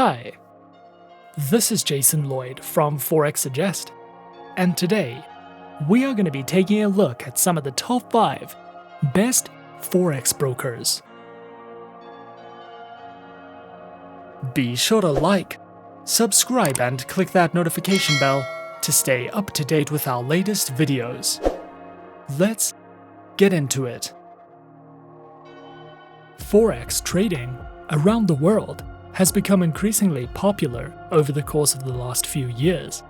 Hi, this is Jason Lloyd from Forexsuggest, and today we are going to be taking a look at some of the top 5 best Forex brokers. Be sure to like, subscribe and click that notification bell to stay up to date with our latest videos. Let's get into it. Forex trading around the world has become increasingly popular over the course of the last few years.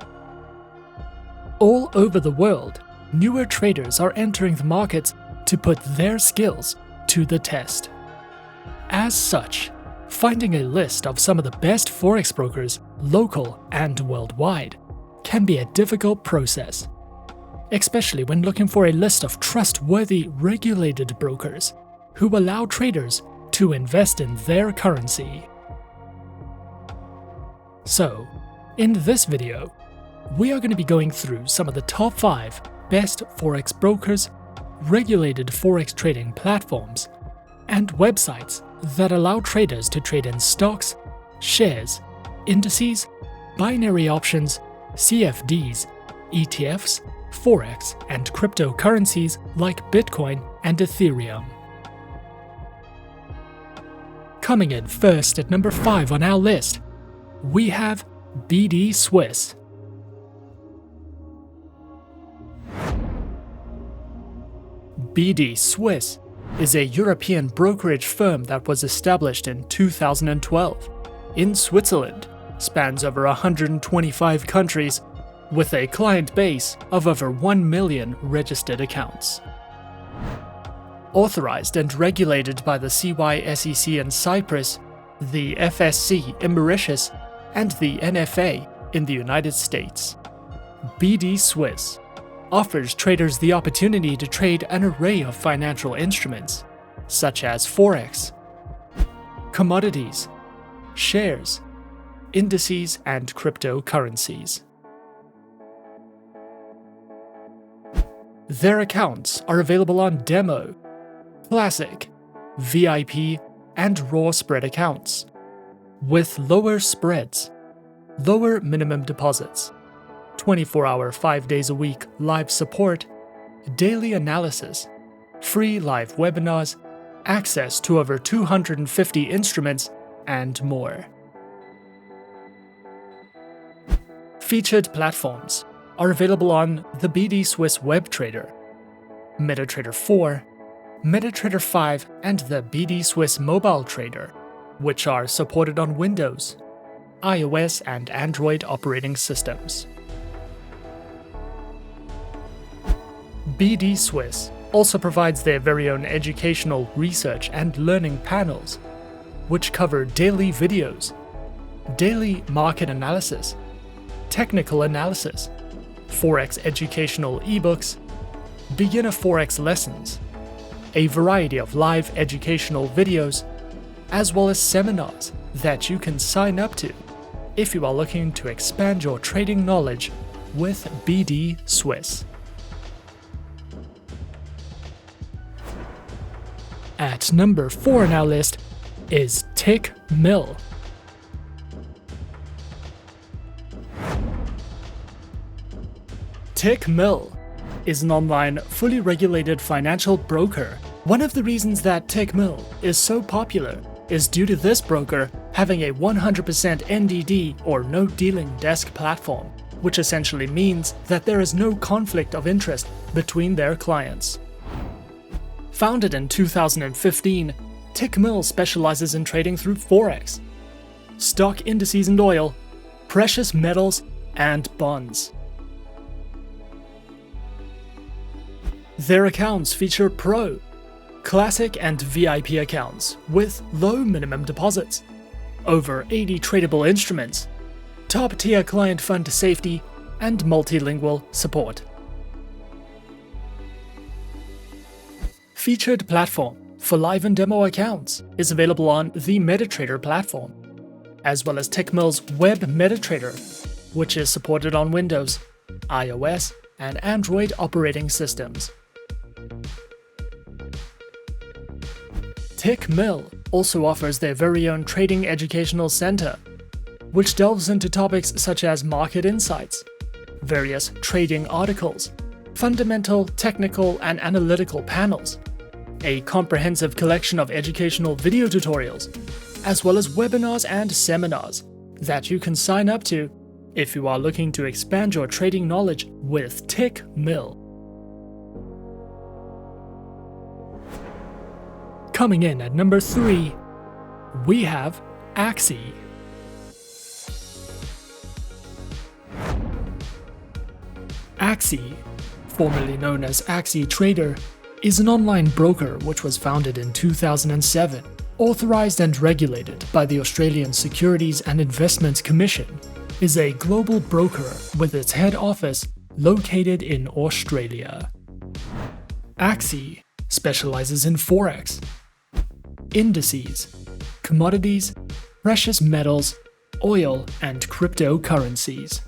All over the world, newer traders are entering the markets to put their skills to the test. As such, finding a list of some of the best Forex brokers, local and worldwide, can be a difficult process, especially when looking for a list of trustworthy, regulated brokers who allow traders to invest in their currency. So, in this video, we are going to be going through some of the top 5 best Forex brokers, regulated Forex trading platforms, and websites that allow traders to trade in stocks, shares, indices, binary options, CFDs, ETFs, Forex, and cryptocurrencies like Bitcoin and Ethereum. Coming in first at number 5 on our list, we have BDSwiss. BDSwiss is a European brokerage firm that was established in 2012 in Switzerland, spans over 125 countries, with a client base of over 1 million registered accounts. Authorized and regulated by the CYSEC in Cyprus, the FSC in Mauritius, and the NFA in the United States, BDSwiss offers traders the opportunity to trade an array of financial instruments, such as Forex, commodities, shares, indices, and cryptocurrencies. Their accounts are available on Demo, Classic, VIP, and Raw spread accounts, with lower spreads, lower minimum deposits, 24-hour 5 days a week live support, daily analysis, free live webinars, access to over 250 instruments, and more. Featured platforms are available on the BDSwiss WebTrader, MetaTrader 4, MetaTrader 5, and the BDSwiss Mobile Trader, which are supported on Windows, iOS, and Android operating systems. BDSwiss also provides their very own educational research and learning panels, which cover daily videos, daily market analysis, technical analysis, Forex educational ebooks, beginner Forex lessons, a variety of live educational videos, as well as seminars that you can sign up to if you are looking to expand your trading knowledge with BDSwiss. At number 4 on our list is Tickmill. Tickmill is an online, fully regulated financial broker. One of the reasons that Tickmill is so popular is due to this broker having a 100% NDD or no dealing desk platform, which essentially means that there is no conflict of interest between their clients. Founded in 2015, Tickmill specializes in trading through Forex, stock indices and oil, precious metals, and bonds. Their accounts feature Pro, Classic, and VIP accounts with low minimum deposits, over 80 tradable instruments, top-tier client fund safety, and multilingual support. Featured platform for live and demo accounts is available on the MetaTrader platform, as well as Tickmill's Web MetaTrader, which is supported on Windows, iOS, and Android operating systems. Tickmill also offers their very own trading educational center, which delves into topics such as market insights, various trading articles, fundamental, technical, and analytical panels, a comprehensive collection of educational video tutorials, as well as webinars and seminars that you can sign up to if you are looking to expand your trading knowledge with Tickmill. Coming in at number 3, we have Axie. Axie, formerly known as Axie Trader, is an online broker which was founded in 2007, authorized and regulated by the Australian Securities and Investments Commission, is a global broker with its head office located in Australia. Axie specializes in Forex, indices, commodities, precious metals, oil, and cryptocurrencies.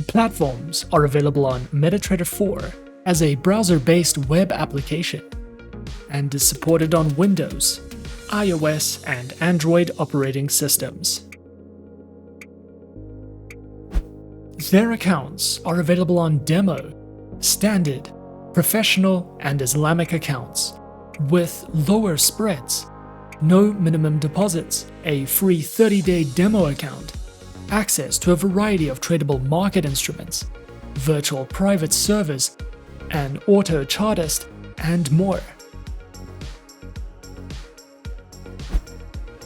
Platforms are available on MetaTrader 4 as a browser-based web application and is supported on Windows, iOS, and Android operating systems. Their accounts are available on Demo, Standard, Professional, and Islamic accounts, with lower spreads, no minimum deposits, a free 30-day demo account, access to a variety of tradable market instruments, virtual private servers, an auto chartist, and more.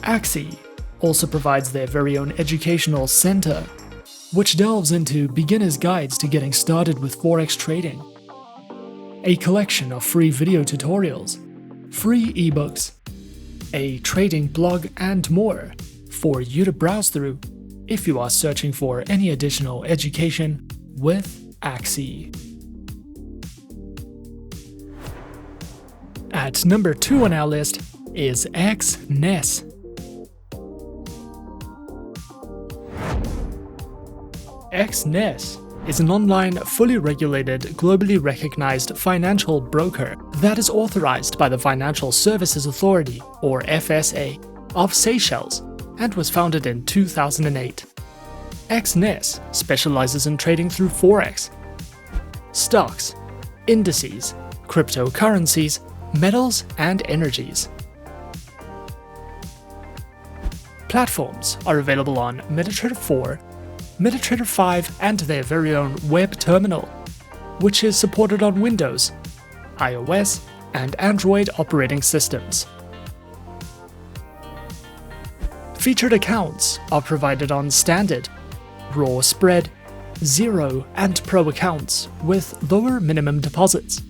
Axie also provides their very own educational center, which delves into beginner's guides to getting started with Forex trading, a collection of free video tutorials, free ebooks, a trading blog, and more for you to browse through if you are searching for any additional education with Axie. At number 2 on our list is Exness. Exness is an online, fully regulated, globally recognized financial broker that is authorized by the Financial Services Authority, or FSA, of Seychelles and was founded in 2008. Exness specializes in trading through Forex, stocks, indices, cryptocurrencies, metals, and energies. Platforms are available on MetaTrader 4, MetaTrader 5, and their very own web terminal, which is supported on Windows, iOS, and Android operating systems. Featured accounts are provided on Standard, Raw Spread, Zero, and Pro accounts with lower minimum deposits,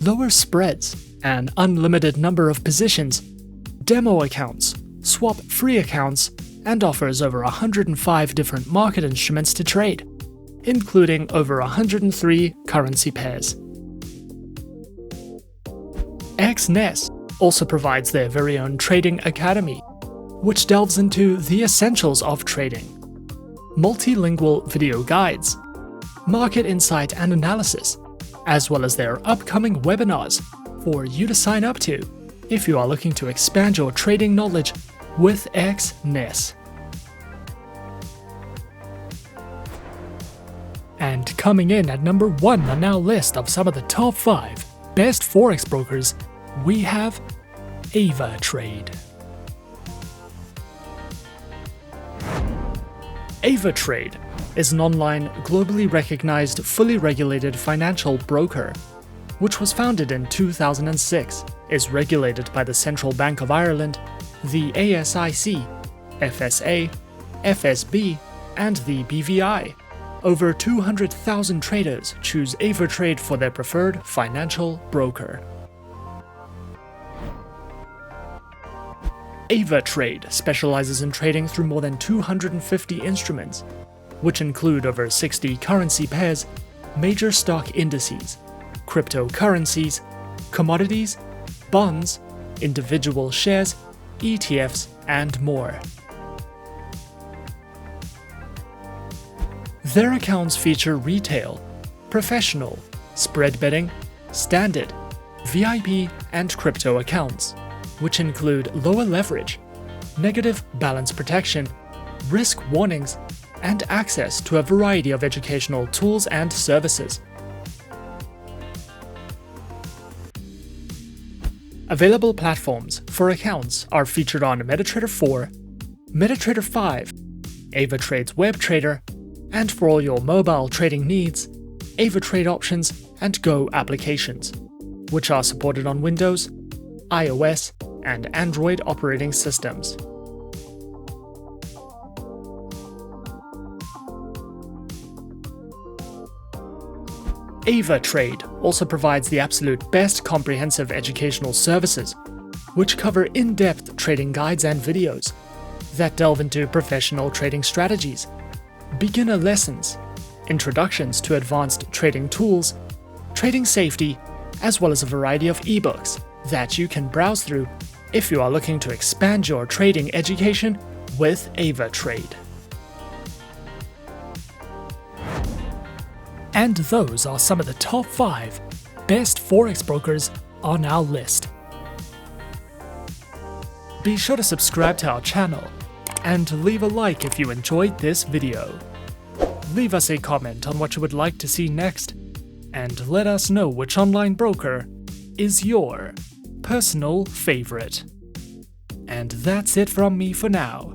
lower spreads, an unlimited number of positions, demo accounts, swap-free accounts, and offers over 105 different market instruments to trade, including over 103 currency pairs. Exness also provides their very own trading academy, which delves into the essentials of trading, multilingual video guides, market insight and analysis, as well as their upcoming webinars for you to sign up to if you are looking to expand your trading knowledge with Exness. And coming in at number 1 on our list of some of the top 5 best Forex brokers, we have Avatrade. Avatrade is an online, globally recognized, fully regulated financial broker, which was founded in 2006, is regulated by the Central Bank of Ireland, the ASIC, FSA, FSB, and the BVI. Over 200,000 traders choose Avatrade for their preferred financial broker. Avatrade specializes in trading through more than 250 instruments, which include over 60 currency pairs, major stock indices, cryptocurrencies, commodities, bonds, individual shares, ETFs, and more. Their accounts feature retail, professional, spread betting, standard, VIP, and crypto accounts, which include lower leverage, negative balance protection, risk warnings, and access to a variety of educational tools and services. Available platforms for accounts are featured on MetaTrader 4, MetaTrader 5, Avatrade's WebTrader, and for all your mobile trading needs, Avatrade options and Go applications, which are supported on Windows, iOS, and Android operating systems. Avatrade also provides the absolute best comprehensive educational services, which cover in-depth trading guides and videos that delve into professional trading strategies, beginner lessons, introductions to advanced trading tools, trading safety, as well as a variety of ebooks that you can browse through if you are looking to expand your trading education with Avatrade. And those are some of the top 5 best Forex brokers on our list. Be sure to subscribe to our channel and leave a like if you enjoyed this video. Leave us a comment on what you would like to see next, and let us know which online broker is your personal favorite. And that's it from me for now.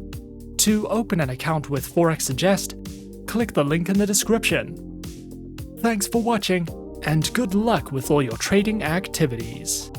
To open an account with Forexsuggest, click the link in the description. Thanks for watching, and good luck with all your trading activities.